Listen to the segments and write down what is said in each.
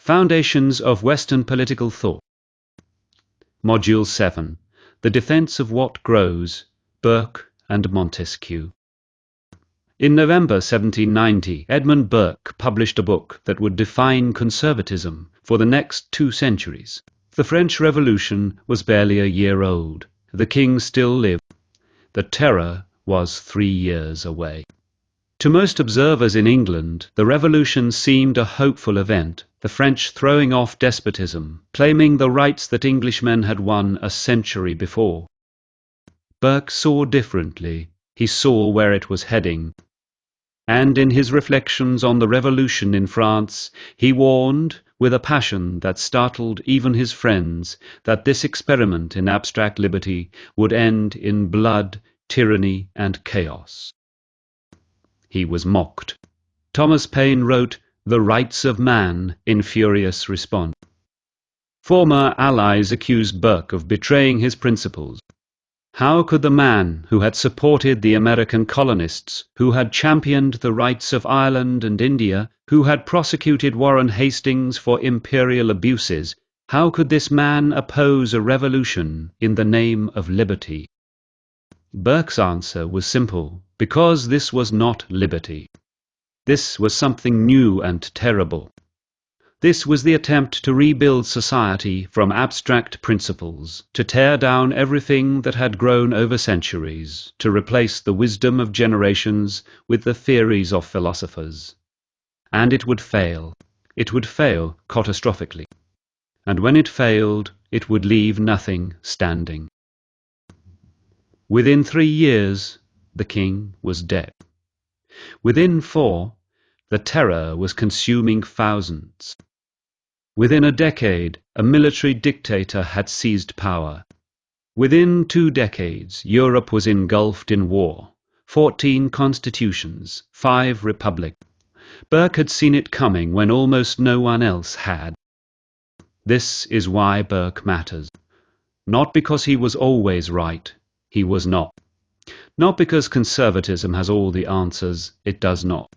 Foundations of Western Political Thought. Module 7. The Defense of What Grows, Burke and Montesquieu. In November 1790, Edmund Burke published a book that would define conservatism for the next 2 centuries. The French Revolution was barely a year old. The king still lived. The Terror was 3 years away. To most observers in England, the Revolution seemed a hopeful event, the French throwing off despotism, claiming the rights that Englishmen had won a century before. Burke saw differently. He saw where it was heading. And in his reflections on the Revolution in France, he warned, with a passion that startled even his friends, that this experiment in abstract liberty would end in blood, tyranny, and chaos. He was mocked. Thomas Paine wrote "The Rights of Man" in furious response. Former allies accused Burke of betraying his principles. How could the man who had supported the American colonists, who had championed the rights of Ireland and India, who had prosecuted Warren Hastings for imperial abuses, how could this man oppose a revolution in the name of liberty? Burke's answer was simple: because this was not liberty. This was something new and terrible. This was the attempt to rebuild society from abstract principles, to tear down everything that had grown over centuries, to replace the wisdom of generations with the theories of philosophers. And it would fail. It would fail catastrophically. And when it failed, it would leave nothing standing. Within 3 years, the king was dead. Within 4, the terror was consuming thousands. Within a decade, a military dictator had seized power. Within 2 decades, Europe was engulfed in war. 14 constitutions, 5 republics. Burke had seen it coming when almost no one else had. This is why Burke matters. Not because he was always right. He was not. Not because conservatism has all the answers. It does not.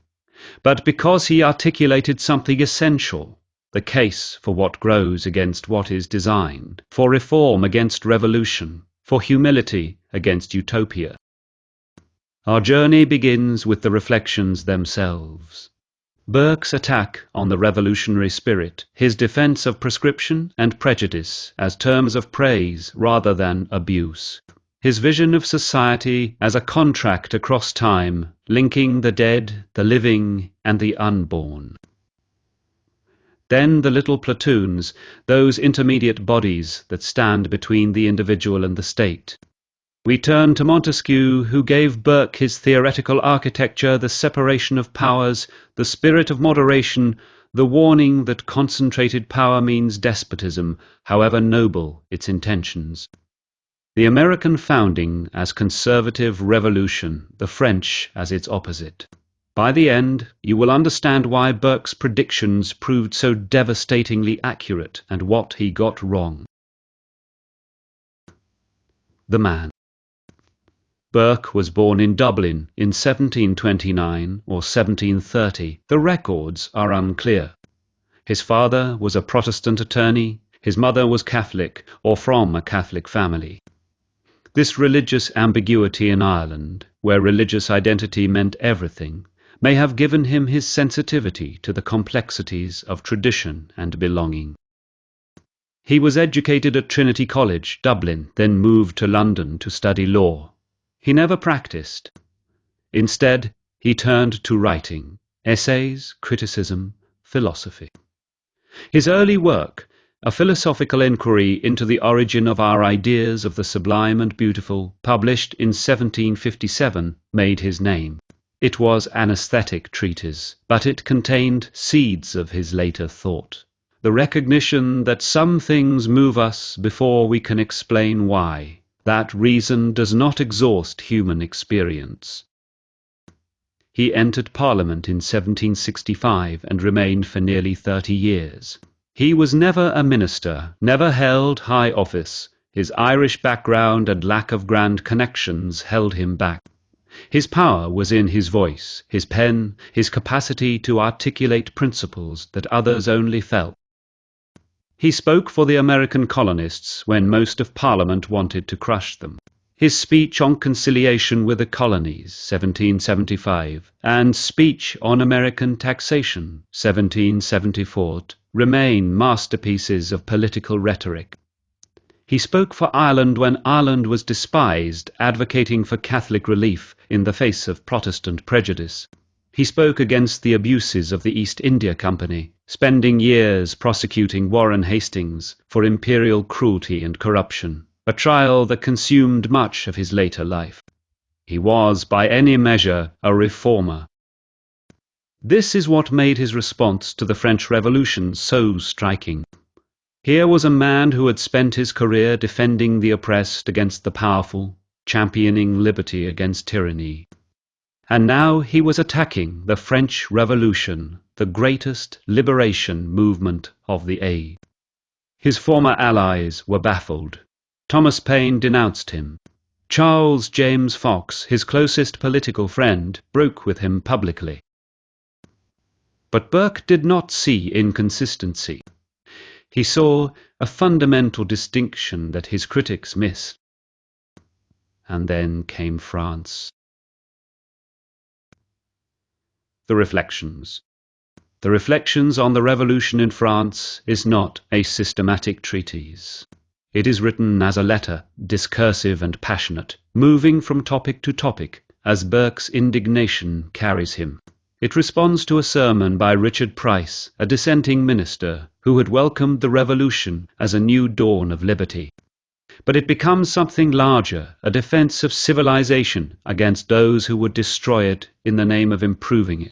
But because he articulated something essential. The case for what grows against what is designed, for reform against revolution, for humility against utopia. Our journey begins with the reflections themselves. Burke's attack on the revolutionary spirit, his defense of prescription and prejudice as terms of praise rather than abuse. His vision of society as a contract across time, linking the dead, the living, and the unborn. Then the little platoons, those intermediate bodies that stand between the individual and the state. We turn to Montesquieu, who gave Burke his theoretical architecture, the separation of powers, the spirit of moderation, the warning that concentrated power means despotism, however noble its intentions. The American founding as conservative revolution, the French as its opposite. By the end, you will understand why Burke's predictions proved so devastatingly accurate and what he got wrong. The man. Burke was born in Dublin in 1729 or 1730. The records are unclear. His father was a Protestant attorney. His mother was Catholic or from a Catholic family. This religious ambiguity in Ireland, where religious identity meant everything, may have given him his sensitivity to the complexities of tradition and belonging. He was educated at Trinity College, Dublin, then moved to London to study law. He never practiced. Instead, he turned to writing, essays, criticism, philosophy. His early work, a philosophical inquiry into the origin of our ideas of the sublime and beautiful, published in 1757, made his name. It was an aesthetic treatise, but it contained seeds of his later thought. The recognition that some things move us before we can explain why, that reason does not exhaust human experience. He entered Parliament in 1765 and remained for nearly 30 years. He was never a minister, never held high office. His Irish background and lack of grand connections held him back. His power was in his voice, his pen, his capacity to articulate principles that others only felt. He spoke for the American colonists when most of Parliament wanted to crush them. His speech on conciliation with the colonies, 1775, and speech on American taxation, 1774, remain masterpieces of political rhetoric. He spoke for Ireland when Ireland was despised, advocating for Catholic relief in the face of Protestant prejudice. He spoke against the abuses of the East India Company, spending years prosecuting Warren Hastings for imperial cruelty and corruption, a trial that consumed much of his later life. He was, by any measure, a reformer. This is what made his response to the French Revolution so striking. Here was a man who had spent his career defending the oppressed against the powerful, championing liberty against tyranny. And now he was attacking the French Revolution, the greatest liberation movement of the age. His former allies were baffled. Thomas Paine denounced him. Charles James Fox, his closest political friend, broke with him publicly. But Burke did not see inconsistency. He saw a fundamental distinction that his critics missed. And then came France. The Reflections. The Reflections on the Revolution in France is not a systematic treatise. It is written as a letter, discursive and passionate, moving from topic to topic, as Burke's indignation carries him. It responds to a sermon by Richard Price, a dissenting minister, who had welcomed the Revolution as a new dawn of liberty. But it becomes something larger, a defense of civilization against those who would destroy it in the name of improving it.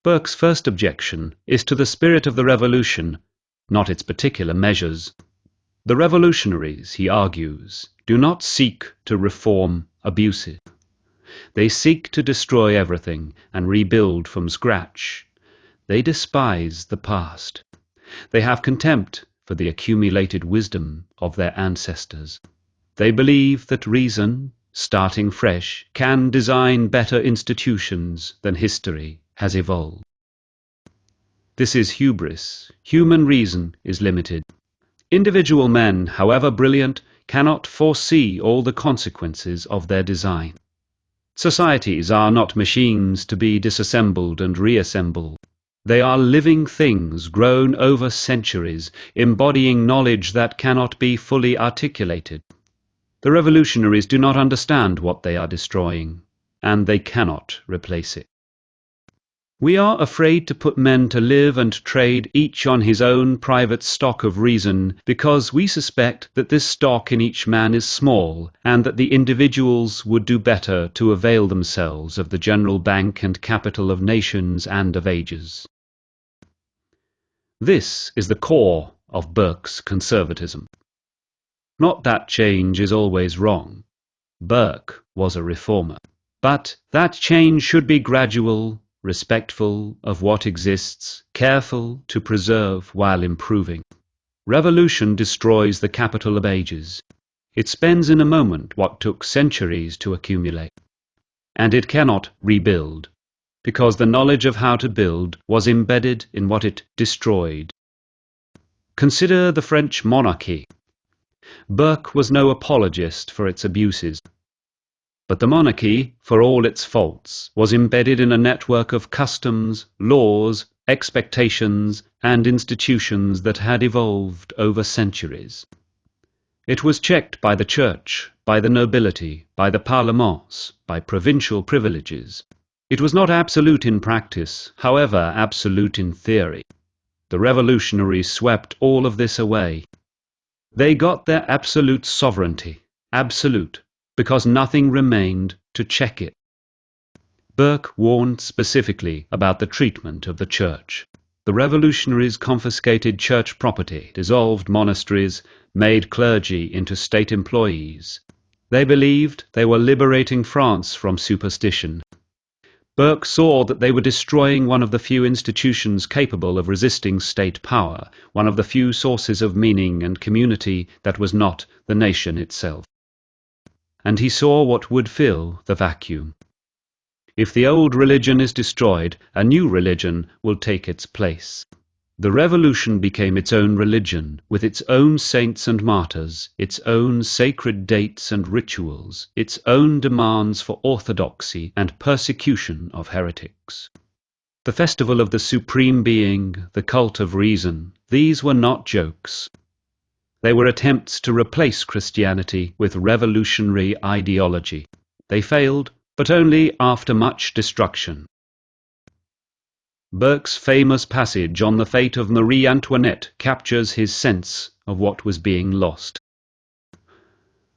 Burke's first objection is to the spirit of the Revolution, not its particular measures. The revolutionaries, he argues, do not seek to reform abuses. They seek to destroy everything and rebuild from scratch. They despise the past. They have contempt for the accumulated wisdom of their ancestors. They believe that reason, starting fresh, can design better institutions than history has evolved. This is hubris. Human reason is limited. Individual men, however brilliant, cannot foresee all the consequences of their design. Societies are not machines to be disassembled and reassembled. They are living things grown over centuries, embodying knowledge that cannot be fully articulated. The revolutionaries do not understand what they are destroying, and they cannot replace it. We are afraid to put men to live and trade each on his own private stock of reason because we suspect that this stock in each man is small and that the individuals would do better to avail themselves of the general bank and capital of nations and of ages. This is the core of Burke's conservatism. Not that change is always wrong. Burke was a reformer. But that change should be gradual, respectful of what exists, careful to preserve while improving. Revolution destroys the capital of ages. It spends in a moment what took centuries to accumulate. And it cannot rebuild, because the knowledge of how to build was embedded in what it destroyed. Consider the French monarchy. Burke was no apologist for its abuses. But the monarchy, for all its faults, was embedded in a network of customs, laws, expectations, and institutions that had evolved over centuries. It was checked by the church, by the nobility, by the parlements, by provincial privileges. It was not absolute in practice, however absolute in theory. The revolutionaries swept all of this away. They got their absolute sovereignty, absolute, because nothing remained to check it. Burke warned specifically about the treatment of the church. The revolutionaries confiscated church property, dissolved monasteries, made clergy into state employees. They believed they were liberating France from superstition. Burke saw that they were destroying one of the few institutions capable of resisting state power, one of the few sources of meaning and community that was not the nation itself. And he saw what would fill the vacuum. If the old religion is destroyed, a new religion will take its place. The revolution became its own religion, with its own saints and martyrs, its own sacred dates and rituals, its own demands for orthodoxy and persecution of heretics. The festival of the Supreme Being, the cult of reason, these were not jokes. They were attempts to replace Christianity with revolutionary ideology. They failed, but only after much destruction. Burke's famous passage on the fate of Marie Antoinette captures his sense of what was being lost.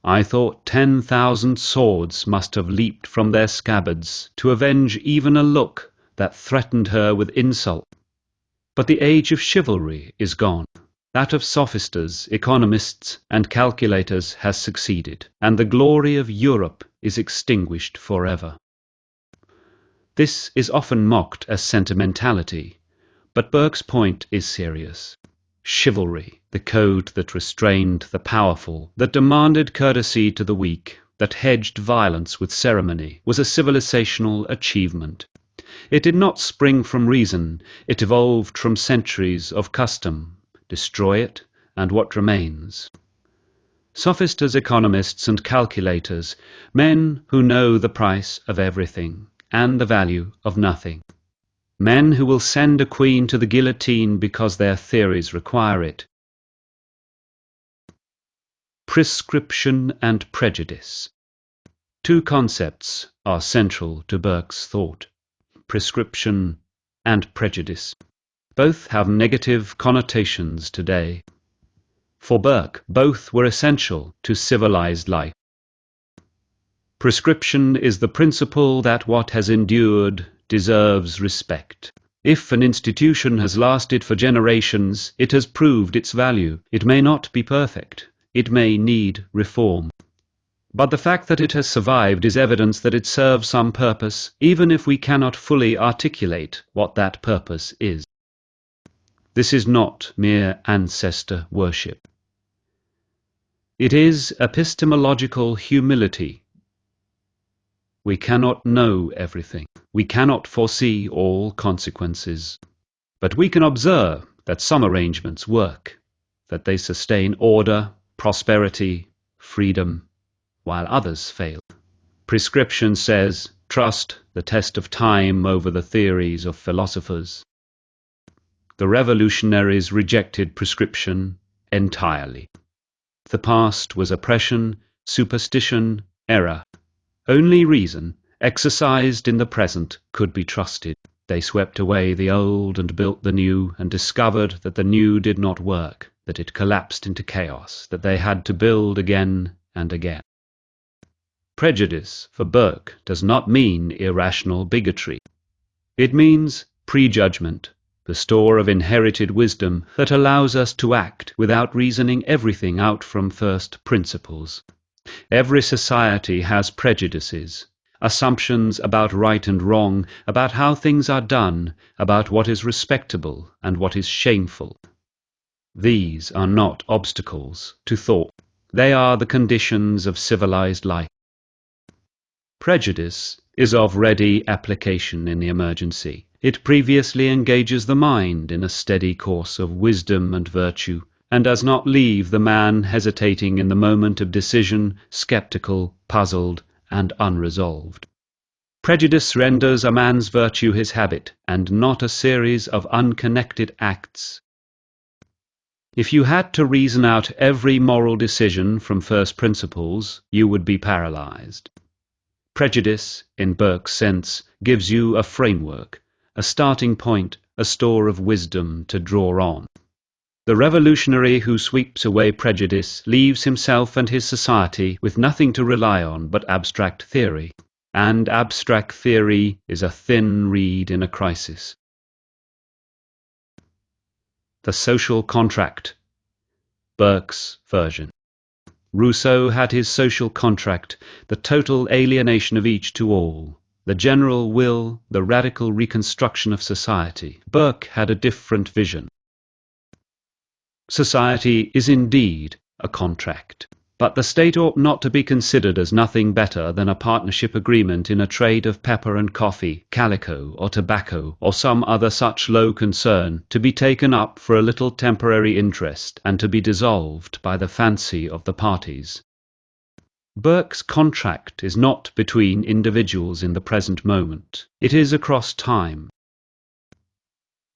I thought 10,000 swords must have leaped from their scabbards to avenge even a look that threatened her with insult. But the age of chivalry is gone. That of sophisters, economists, and calculators has succeeded, and the glory of Europe is extinguished forever. This is often mocked as sentimentality, but Burke's point is serious. Chivalry, the code that restrained the powerful, that demanded courtesy to the weak, that hedged violence with ceremony, was a civilizational achievement. It did not spring from reason, it evolved from centuries of custom. Destroy it, and what remains? Sophisters, economists, and calculators, men who know the price of everything and the value of nothing. Men who will send a queen to the guillotine because their theories require it. Prescription and prejudice. Two concepts are central to Burke's thought: prescription and prejudice. Both have negative connotations today. For Burke, both were essential to civilized life. Prescription is the principle that what has endured deserves respect. If an institution has lasted for generations, it has proved its value. It may not be perfect. It may need reform. But the fact that it has survived is evidence that it serves some purpose, even if we cannot fully articulate what that purpose is. This is not mere ancestor worship. It is epistemological humility. We cannot know everything. We cannot foresee all consequences. But we can observe that some arrangements work, that they sustain order, prosperity, freedom, while others fail. Prescription says, trust the test of time over the theories of philosophers. The revolutionaries rejected prescription entirely. The past was oppression, superstition, error. Only reason, exercised in the present, could be trusted. They swept away the old and built the new, and discovered that the new did not work, that it collapsed into chaos, that they had to build again and again. Prejudice, for Burke, does not mean irrational bigotry. It means prejudgment, the store of inherited wisdom that allows us to act without reasoning everything out from first principles. Every society has prejudices, assumptions about right and wrong, about how things are done, about what is respectable and what is shameful. These are not obstacles to thought. They are the conditions of civilized life. Prejudice is of ready application in the emergency. It previously engages the mind in a steady course of wisdom and virtue, and does not leave the man hesitating in the moment of decision, skeptical, puzzled, and unresolved. Prejudice renders a man's virtue his habit, and not a series of unconnected acts. If you had to reason out every moral decision from first principles, you would be paralyzed. Prejudice, in Burke's sense, gives you a framework, a starting point, a store of wisdom to draw on. The revolutionary who sweeps away prejudice leaves himself and his society with nothing to rely on but abstract theory, and abstract theory is a thin reed in a crisis. The social contract. Burke's version. Rousseau had his social contract, the total alienation of each to all, the general will, the radical reconstruction of society. Burke had a different vision. Society is indeed a contract. But the state ought not to be considered as nothing better than a partnership agreement in a trade of pepper and coffee, calico, or tobacco, or some other such low concern, to be taken up for a little temporary interest, and to be dissolved by the fancy of the parties. Burke's contract is not between individuals in the present moment. It is across time.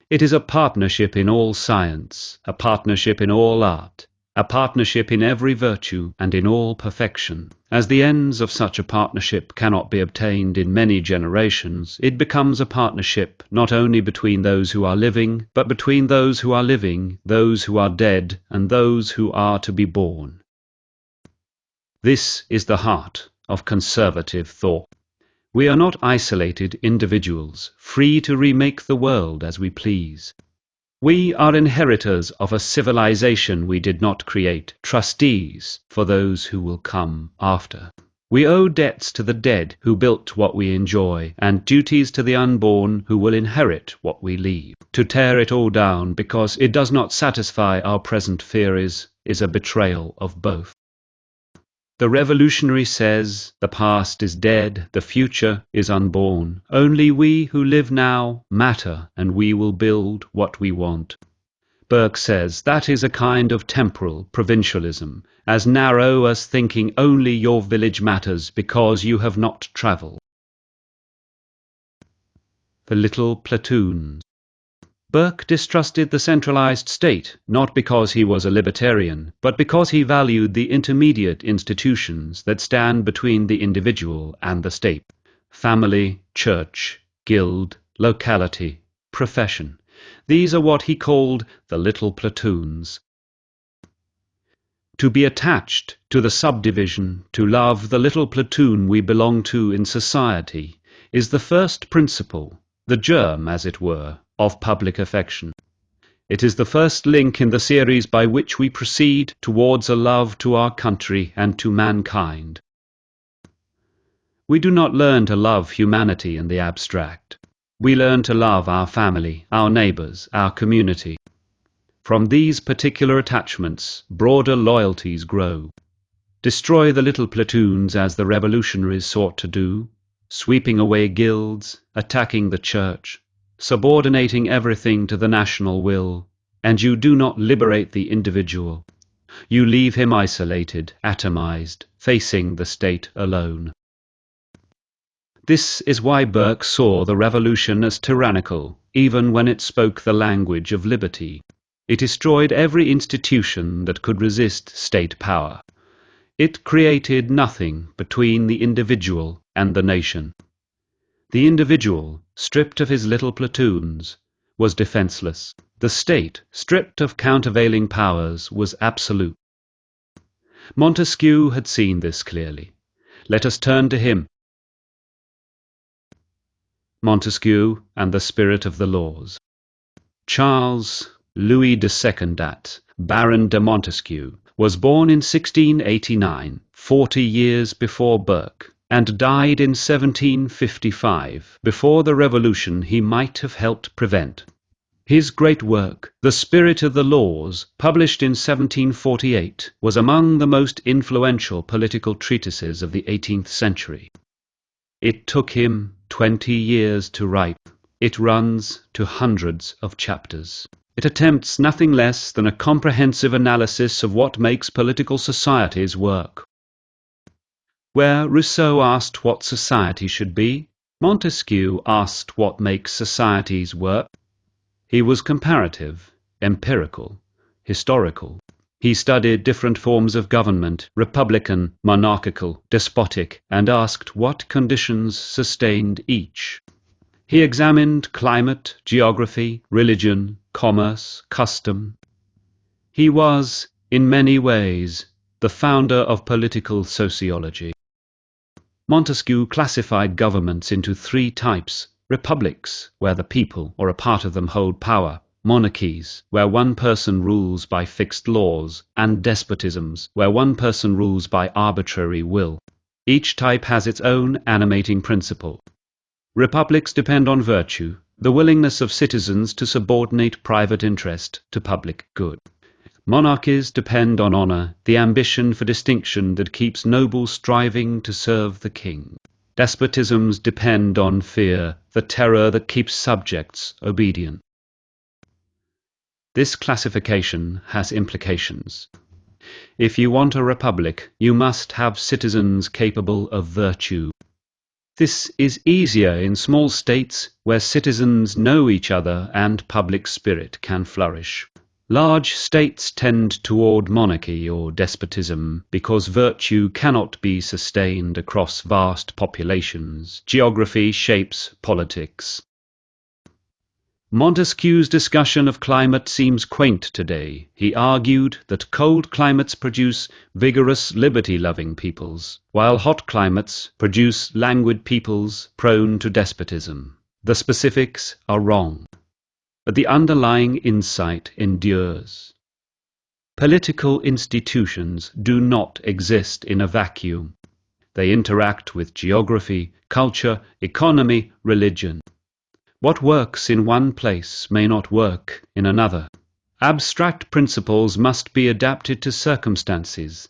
It is a partnership in all science, a partnership in all art, a partnership in every virtue and in all perfection. As the ends of such a partnership cannot be obtained in many generations, it becomes a partnership not only between those who are living, but between those who are living, those who are dead, and those who are to be born. This is the heart of conservative thought. We are not isolated individuals, free to remake the world as we please. We are inheritors of a civilization we did not create, trustees for those who will come after. We owe debts to the dead who built what we enjoy, and duties to the unborn who will inherit what we leave. To tear it all down because it does not satisfy our present theories is a betrayal of both. The revolutionary says, the past is dead, the future is unborn. Only we who live now matter, and we will build what we want. Burke says that is a kind of temporal provincialism, as narrow as thinking only your village matters because you have not travelled. The little platoons. Burke distrusted the centralized state, not because he was a libertarian, but because he valued the intermediate institutions that stand between the individual and the state: family, church, guild, locality, profession. These are what he called the little platoons. To be attached to the subdivision, to love the little platoon we belong to in society, is the first principle, the germ, as it were, of public affection. It is the first link in the series by which we proceed towards a love to our country and to mankind. We do not learn to love humanity in the abstract. We learn to love our family, our neighbours, our community. From these particular attachments, broader loyalties grow. Destroy the little platoons as the revolutionaries sought to do, sweeping away guilds, attacking the church, subordinating everything to the national will, and you do not liberate the individual. You leave him isolated, atomized, facing the state alone. This is why Burke saw the revolution as tyrannical, even when it spoke the language of liberty. It destroyed every institution that could resist state power. It created nothing between the individual and the nation. The individual, stripped of his little platoons, was defenseless. The state, stripped of countervailing powers, was absolute. Montesquieu had seen this clearly. Let us turn to him. Montesquieu and the spirit of the laws. Charles Louis II, Baron de Montesquieu, was born in 1689, 40 years before Burke, and died in 1755, before the revolution he might have helped prevent. His great work, The Spirit of the Laws, published in 1748, was among the most influential political treatises of the 18th century. It took him 20 years to write. It runs to hundreds of chapters. It attempts nothing less than a comprehensive analysis of what makes political societies work. Where Rousseau asked what society should be, Montesquieu asked what makes societies work. He was comparative, empirical, historical. He studied different forms of government, republican, monarchical, despotic, and asked what conditions sustained each. He examined climate, geography, religion, commerce, custom. He was, in many ways, the founder of political sociology. Montesquieu classified governments into three types: republics, where the people or a part of them hold power; monarchies, where one person rules by fixed laws; and despotisms, where one person rules by arbitrary will. Each type has its own animating principle. Republics depend on virtue, the willingness of citizens to subordinate private interest to public good. Monarchies depend on honor, the ambition for distinction that keeps nobles striving to serve the king. Despotisms depend on fear, the terror that keeps subjects obedient. This classification has implications. If you want a republic, you must have citizens capable of virtue. This is easier in small states where citizens know each other and public spirit can flourish. Large states tend toward monarchy or despotism because virtue cannot be sustained across vast populations. Geography shapes politics. Montesquieu's discussion of climate seems quaint today. He argued that cold climates produce vigorous, liberty-loving peoples, while hot climates produce languid peoples prone to despotism. The specifics are wrong, but the underlying insight endures. Political institutions do not exist in a vacuum. They interact with geography, culture, economy, religion. What works in one place may not work in another. Abstract principles must be adapted to circumstances.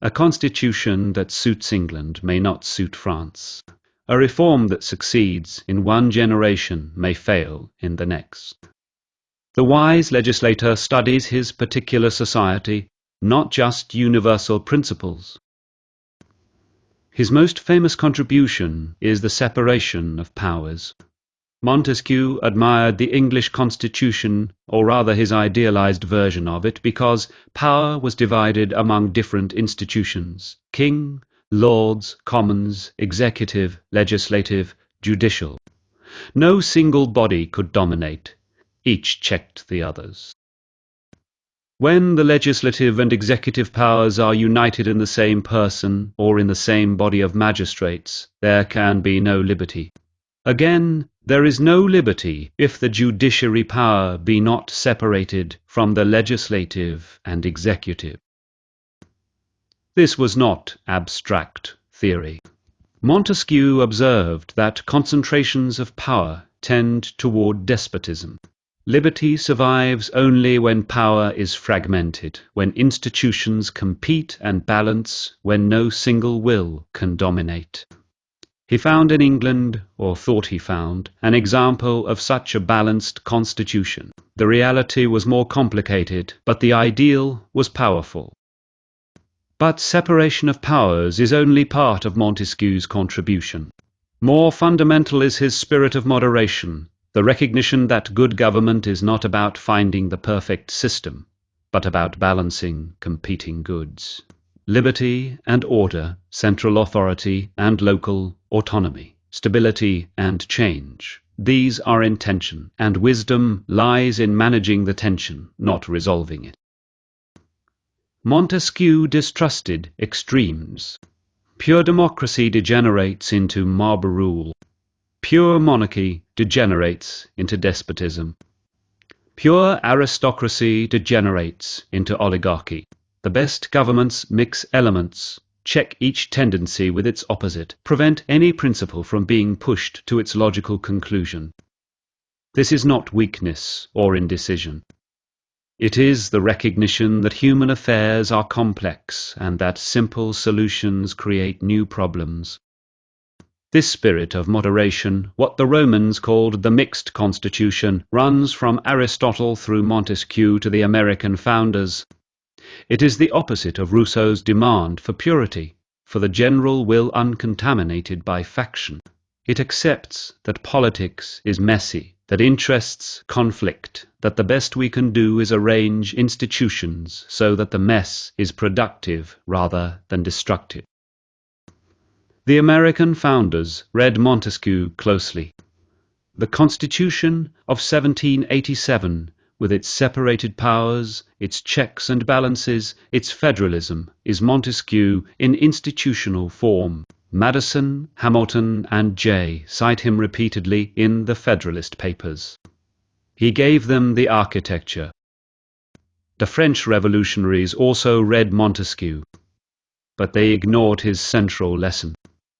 A constitution that suits England may not suit France. A reform that succeeds in one generation may fail in the next. The wise legislator studies his particular society, not just universal principles. His most famous contribution is the separation of powers. Montesquieu admired the English constitution, or rather his idealized version of it, because power was divided among different institutions: king, lords, commons, executive, legislative, judicial. No single body could dominate. Each checked the others. When the legislative and executive powers are united in the same person or in the same body of magistrates, there can be no liberty. Again, there is no liberty if the judiciary power be not separated from the legislative and executive. This was not abstract theory. Montesquieu observed that concentrations of power tend toward despotism. Liberty survives only when power is fragmented, when institutions compete and balance, when no single will can dominate. He found in England, or thought he found, an example of such a balanced constitution. The reality was more complicated, but the ideal was powerful. But separation of powers is only part of Montesquieu's contribution. More fundamental is his spirit of moderation, the recognition that good government is not about finding the perfect system, but about balancing competing goods. Liberty and order, central authority and local autonomy, stability and change. These are in tension, and wisdom lies in managing the tension, not resolving it. Montesquieu distrusted extremes. Pure democracy degenerates into mob rule. Pure monarchy degenerates into despotism. Pure aristocracy degenerates into oligarchy. The best governments mix elements, check each tendency with its opposite, prevent any principle from being pushed to its logical conclusion. This is not weakness or indecision. It is the recognition that human affairs are complex and that simple solutions create new problems. This spirit of moderation, what the Romans called the mixed constitution, runs from Aristotle through Montesquieu to the American founders. It is the opposite of Rousseau's demand for purity, for the general will uncontaminated by faction. It accepts that politics is messy, that interests conflict, that the best we can do is arrange institutions so that the mess is productive rather than destructive. The American founders read Montesquieu closely. The Constitution of 1787, with its separated powers, its checks and balances, its federalism, is Montesquieu in institutional form. Madison, Hamilton, and Jay cite him repeatedly in the Federalist Papers. He gave them the architecture. The French revolutionaries also read Montesquieu, but they ignored his central lesson.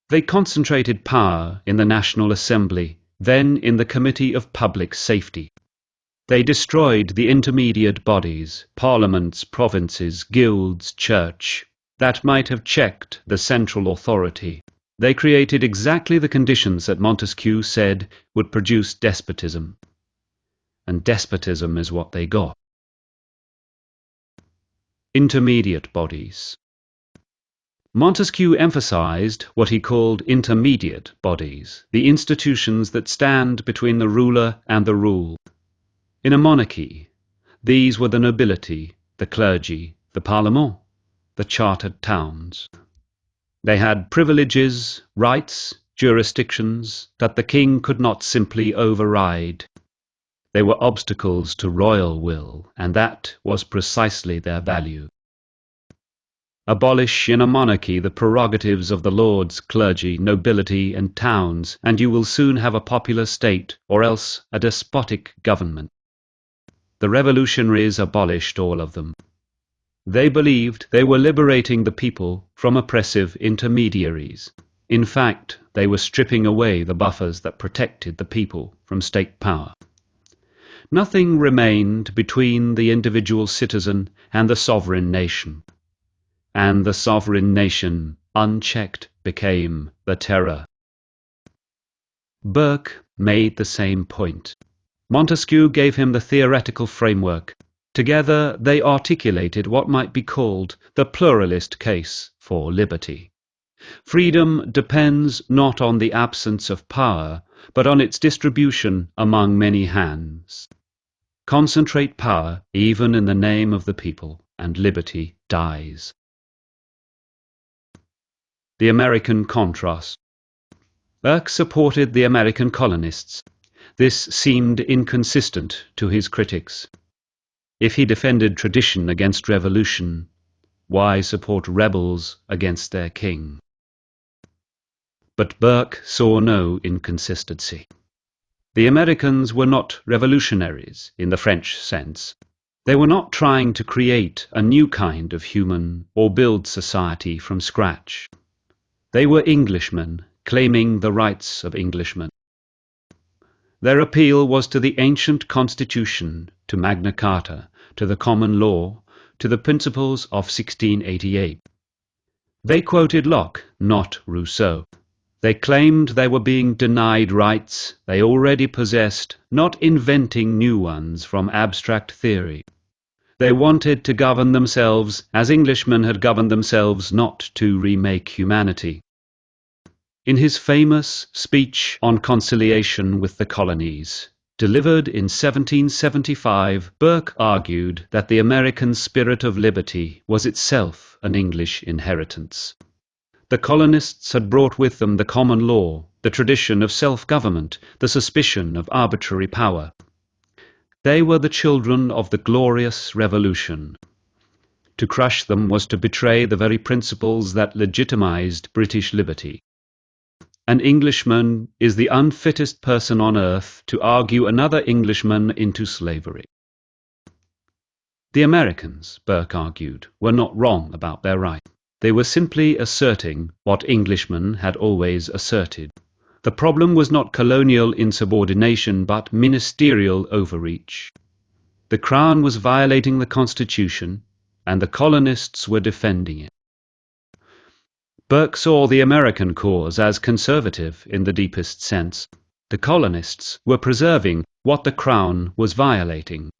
They concentrated power in the National Assembly, then in the Committee of Public Safety. They destroyed the intermediate bodies, parliaments, provinces, guilds, church, that might have checked the central authority. They created exactly the conditions that Montesquieu said would produce despotism. And despotism is what they got. Intermediate bodies. Montesquieu emphasized what he called intermediate bodies, the institutions that stand between the ruler and the rule. In a monarchy, these were the nobility, the clergy, the parlement, the chartered towns. They had privileges, rights, jurisdictions that the king could not simply override. They were obstacles to royal will, and that was precisely their value. Abolish in a monarchy the prerogatives of the lords, clergy, nobility, and towns, and you will soon have a popular state, or else a despotic government. The revolutionaries abolished all of them. They believed they were liberating the people from oppressive intermediaries. In fact, they were stripping away the buffers that protected the people from state power. Nothing remained between the individual citizen and the sovereign nation. And the sovereign nation, unchecked, became the terror. Burke made the same point. Montesquieu gave him the theoretical framework. Together they articulated what might be called the pluralist case for liberty. Freedom depends not on the absence of power, but on its distribution among many hands. Concentrate power even in the name of the people, and liberty dies. The American contrast. Burke supported the American colonists. This seemed inconsistent to his critics. If he defended tradition against revolution, why support rebels against their king? But Burke saw no inconsistency. The Americans were not revolutionaries in the French sense. They were not trying to create a new kind of human or build society from scratch. They were Englishmen claiming the rights of Englishmen. Their appeal was to the ancient constitution, to Magna Carta, to the common law, to the principles of 1688. They quoted Locke, not Rousseau. They claimed they were being denied rights they already possessed, not inventing new ones from abstract theory. They wanted to govern themselves as Englishmen had governed themselves, not to remake humanity. In his famous speech on conciliation with the colonies, delivered in 1775, Burke argued that the American spirit of liberty was itself an English inheritance. The colonists had brought with them the common law, the tradition of self-government, the suspicion of arbitrary power. They were the children of the glorious Revolution. To crush them was to betray the very principles that legitimized British liberty. An Englishman is the unfittest person on earth to argue another Englishman into slavery. The Americans, Burke argued, were not wrong about their right. They were simply asserting what Englishmen had always asserted. The problem was not colonial insubordination, but ministerial overreach. The Crown was violating the Constitution, and the colonists were defending it. Burke saw the American cause as conservative in the deepest sense. The colonists were preserving what the Crown was violating.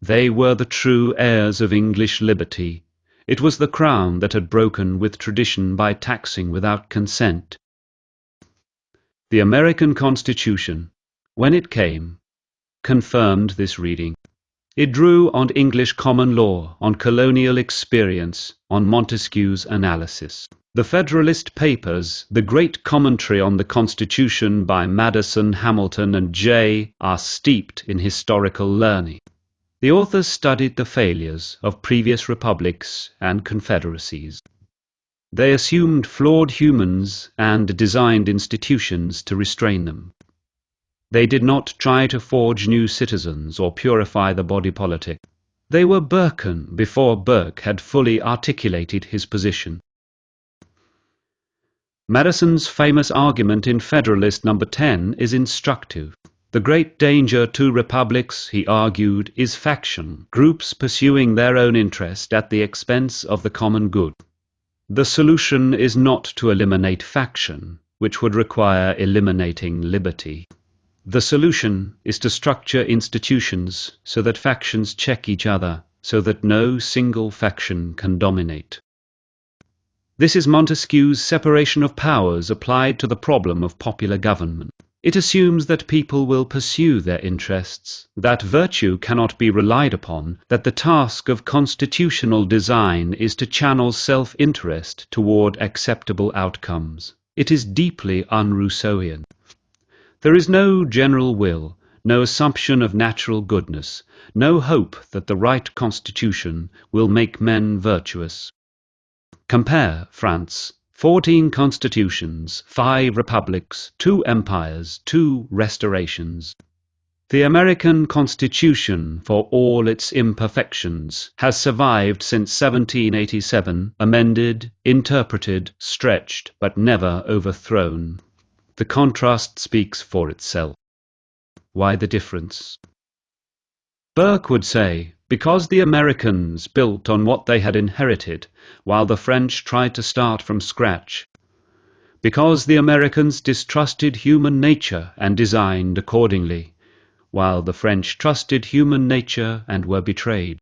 They were the true heirs of English liberty. It was the Crown that had broken with tradition by taxing without consent. The American Constitution, when it came, confirmed this reading. It drew on English common law, on colonial experience, on Montesquieu's analysis. The Federalist Papers, the great commentary on the Constitution by Madison, Hamilton, and Jay, are steeped in historical learning. The authors studied the failures of previous republics and confederacies. They assumed flawed humans and designed institutions to restrain them. They did not try to forge new citizens or purify the body politic. They were Burkean before Burke had fully articulated his position. Madison's famous argument in Federalist No. 10 is instructive. The great danger to republics, he argued, is faction, groups pursuing their own interest at the expense of the common good. The solution is not to eliminate faction, which would require eliminating liberty. The solution is to structure institutions so that factions check each other, so that no single faction can dominate. This is Montesquieu's separation of powers applied to the problem of popular government. It assumes that people will pursue their interests, that virtue cannot be relied upon, that the task of constitutional design is to channel self-interest toward acceptable outcomes. It is deeply un-Rousseauian. There is no general will, no assumption of natural goodness, no hope that the right constitution will make men virtuous. Compare France. 14 constitutions, 5 republics, 2 empires, 2 restorations. The American Constitution, for all its imperfections, has survived since 1787, amended, interpreted, stretched, but never overthrown. The contrast speaks for itself. Why the difference? Burke would say, because the Americans built on what they had inherited, while the French tried to start from scratch. Because the Americans distrusted human nature and designed accordingly, while the French trusted human nature and were betrayed.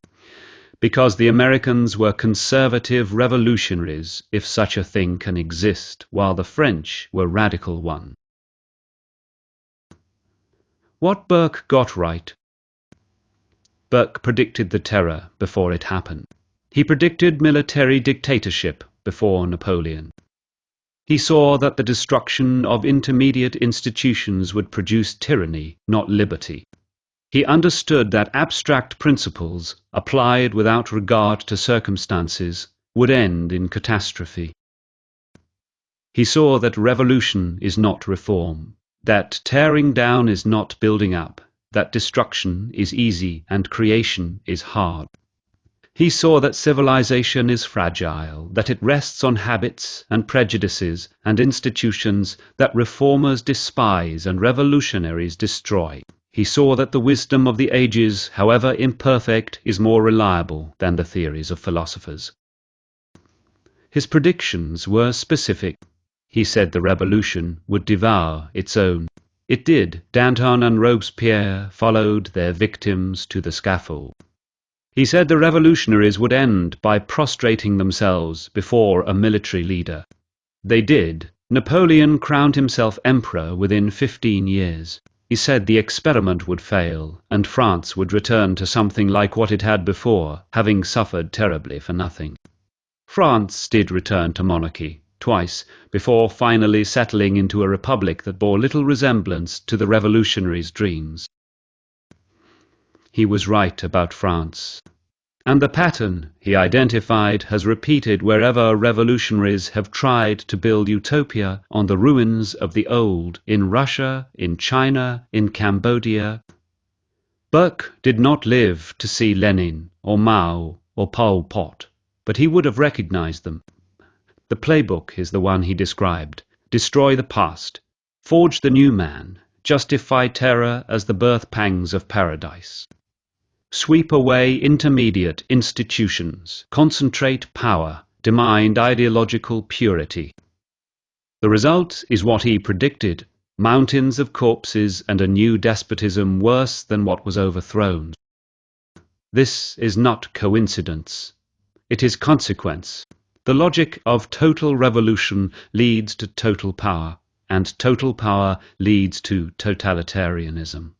Because the Americans were conservative revolutionaries, if such a thing can exist, while the French were radical ones. What Burke got right. Burke predicted the terror before it happened. He predicted military dictatorship before Napoleon. He saw that the destruction of intermediate institutions would produce tyranny, not liberty. He understood that abstract principles, applied without regard to circumstances, would end in catastrophe. He saw that revolution is not reform, that tearing down is not building up, that destruction is easy and creation is hard. He saw that civilization is fragile, that it rests on habits and prejudices and institutions that reformers despise and revolutionaries destroy. He saw that the wisdom of the ages, however imperfect, is more reliable than the theories of philosophers. His predictions were specific. He said the revolution would devour its own. It did. Danton and Robespierre followed their victims to the scaffold. He said the revolutionaries would end by prostrating themselves before a military leader. They did. Napoleon crowned himself emperor within 15 years. He said the experiment would fail, and France would return to something like what it had before, having suffered terribly for nothing. France did return to monarchy, twice, before finally settling into a republic that bore little resemblance to the revolutionaries' dreams. He was right about France. And the pattern he identified has repeated wherever revolutionaries have tried to build utopia on the ruins of the old, in Russia, in China, in Cambodia. Burke did not live to see Lenin, or Mao, or Pol Pot, but he would have recognized them. The playbook is the one he described. Destroy the past, forge the new man, justify terror as the birth pangs of paradise. Sweep away intermediate institutions, concentrate power, demand ideological purity. The result is what he predicted, mountains of corpses and a new despotism worse than what was overthrown. This is not coincidence. It is consequence. The logic of total revolution leads to total power, and total power leads to totalitarianism.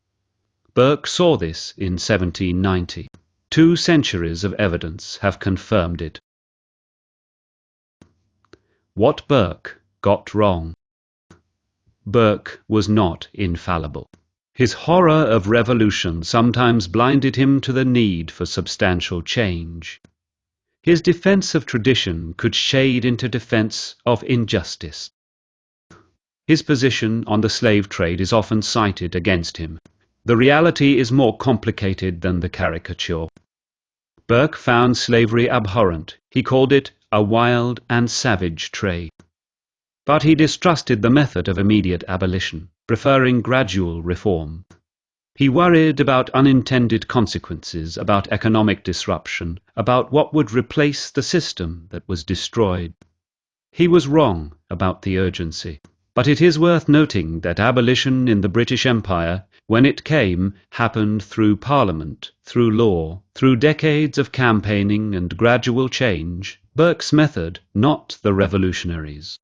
Burke saw this in 1790. 2 centuries of evidence have confirmed it. What Burke got wrong. Burke was not infallible. His horror of revolution sometimes blinded him to the need for substantial change. His defense of tradition could shade into defense of injustice. His position on the slave trade is often cited against him. The reality is more complicated than the caricature. Burke found slavery abhorrent. He called it a wild and savage trade. But he distrusted the method of immediate abolition, preferring gradual reform. He worried about unintended consequences, about economic disruption, about what would replace the system that was destroyed. He was wrong about the urgency. But it is worth noting that abolition in the British Empire, when it came, happened through Parliament, through law, through decades of campaigning and gradual change. Burke's method, not the revolutionaries.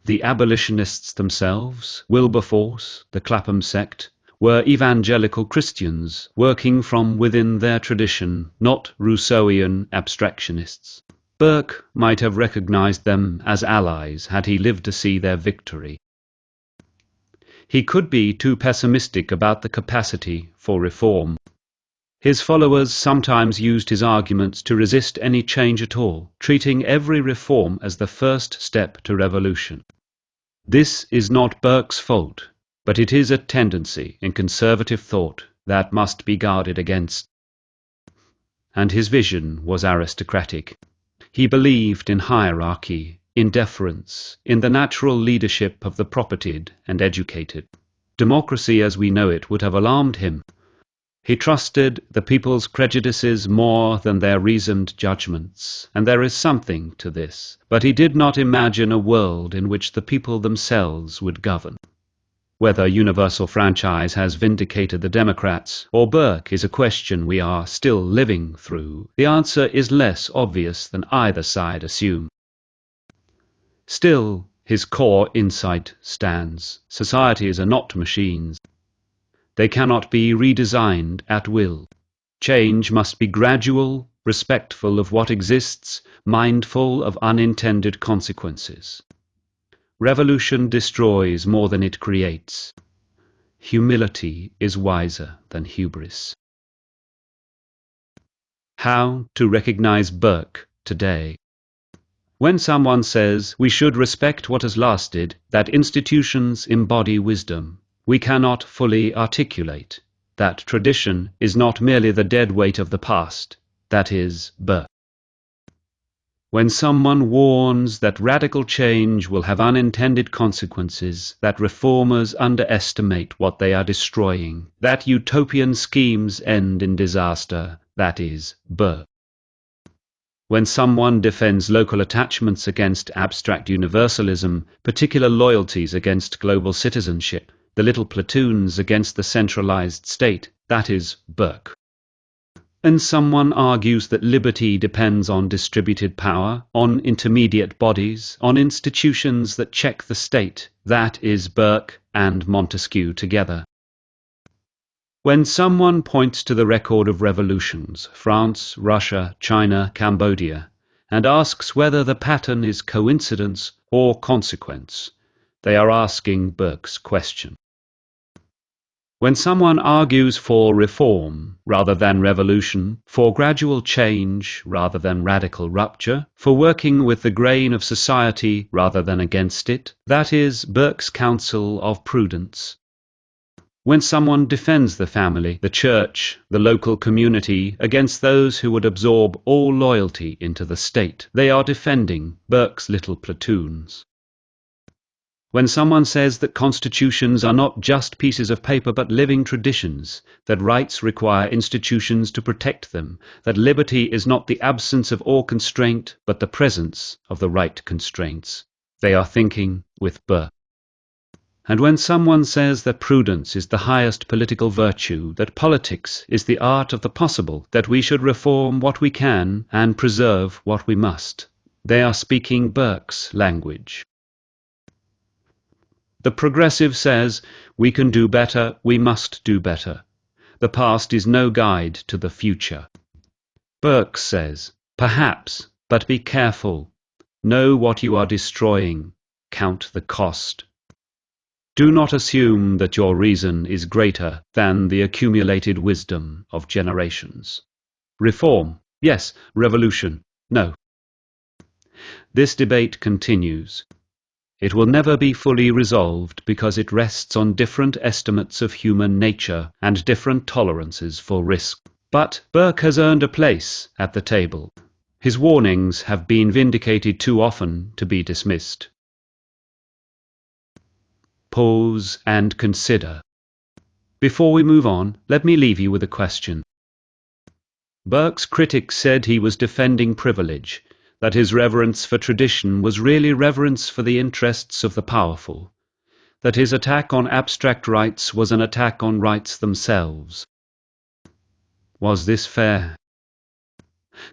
The abolitionists themselves, Wilberforce, the Clapham sect, were evangelical Christians working from within their tradition, not Rousseauian abstractionists. Burke might have recognized them as allies had he lived to see their victory. He could be too pessimistic about the capacity for reform. His followers sometimes used his arguments to resist any change at all, treating every reform as the first step to revolution. This is not Burke's fault, but it is a tendency in conservative thought that must be guarded against. And his vision was aristocratic. He believed in hierarchy, in deference, in the natural leadership of the propertied and educated. Democracy as we know it would have alarmed him. He trusted the people's prejudices more than their reasoned judgments, and there is something to this, but he did not imagine a world in which the people themselves would govern. Whether universal franchise has vindicated the Democrats, or Burke is a question we are still living through, the answer is less obvious than either side assume. Still, his core insight stands. Societies are not machines. They cannot be redesigned at will. Change must be gradual, respectful of what exists, mindful of unintended consequences. Revolution destroys more than it creates. Humility is wiser than hubris. How to recognize Burke today? When someone says we should respect what has lasted, that institutions embody wisdom, we cannot fully articulate that tradition is not merely the dead weight of the past, that is, Burke. When someone warns that radical change will have unintended consequences, that reformers underestimate what they are destroying, that utopian schemes end in disaster, that is, Burke. When someone defends local attachments against abstract universalism, particular loyalties against global citizenship, the little platoons against the centralized state, that is Burke. And someone argues that liberty depends on distributed power, on intermediate bodies, on institutions that check the state, that is Burke and Montesquieu together. When someone points to the record of revolutions, France, Russia, China, Cambodia, and asks whether the pattern is coincidence or consequence, they are asking Burke's question. When someone argues for reform rather than revolution, for gradual change rather than radical rupture, for working with the grain of society rather than against it, that is Burke's counsel of prudence. When someone defends the family, the church, the local community against those who would absorb all loyalty into the state, they are defending Burke's little platoons. When someone says that constitutions are not just pieces of paper but living traditions, that rights require institutions to protect them, that liberty is not the absence of all constraint but the presence of the right constraints, they are thinking with Burke. And when someone says that prudence is the highest political virtue, that politics is the art of the possible, that we should reform what we can and preserve what we must, they are speaking Burke's language. The progressive says, we can do better, we must do better. The past is no guide to the future. Burke says, perhaps, but be careful. Know what you are destroying. Count the cost. Do not assume that your reason is greater than the accumulated wisdom of generations. Reform, yes. Revolution, no. This debate continues. It will never be fully resolved because it rests on different estimates of human nature and different tolerances for risk. But Burke has earned a place at the table. His warnings have been vindicated too often to be dismissed. Pause and consider. Before we move on, let me leave you with a question. Burke's critics said he was defending privilege, that his reverence for tradition was really reverence for the interests of the powerful, that his attack on abstract rights was an attack on rights themselves. Was this fair?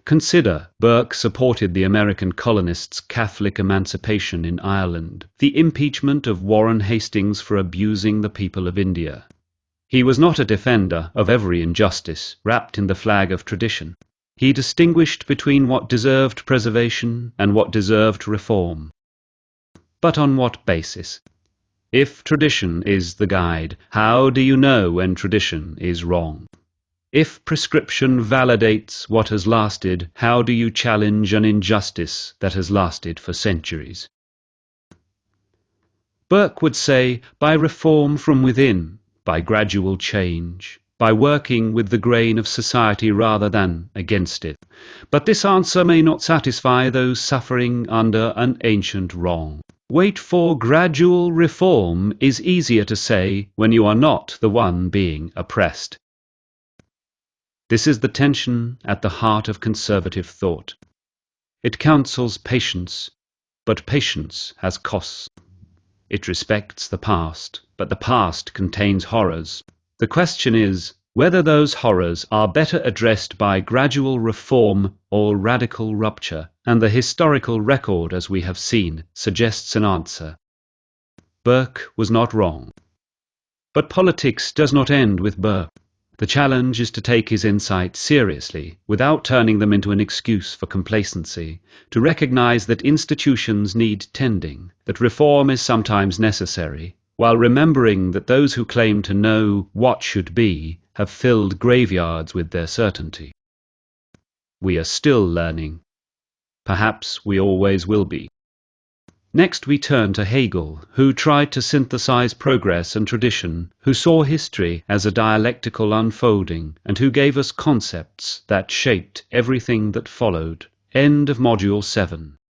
Consider, Burke supported the American colonists' Catholic emancipation in Ireland, the impeachment of Warren Hastings for abusing the people of India. He was not a defender of every injustice wrapped in the flag of tradition. He distinguished between what deserved preservation and what deserved reform. But on what basis? If tradition is the guide, how do you know when tradition is wrong? If prescription validates what has lasted, how do you challenge an injustice that has lasted for centuries? Burke would say, by reform from within, by gradual change, by working with the grain of society rather than against it. But this answer may not satisfy those suffering under an ancient wrong. Wait for gradual reform is easier to say when you are not the one being oppressed. This is the tension at the heart of conservative thought. It counsels patience, but patience has costs. It respects the past, but the past contains horrors. The question is whether those horrors are better addressed by gradual reform or radical rupture, and the historical record, as we have seen, suggests an answer. Burke was not wrong. But politics does not end with Burke. The challenge is to take his insights seriously, without turning them into an excuse for complacency, to recognize that institutions need tending, that reform is sometimes necessary, while remembering that those who claim to know what should be have filled graveyards with their certainty. We are still learning. Perhaps we always will be. Next we turn to Hegel, who tried to synthesize progress and tradition, who saw history as a dialectical unfolding, and who gave us concepts that shaped everything that followed. End of Module 7.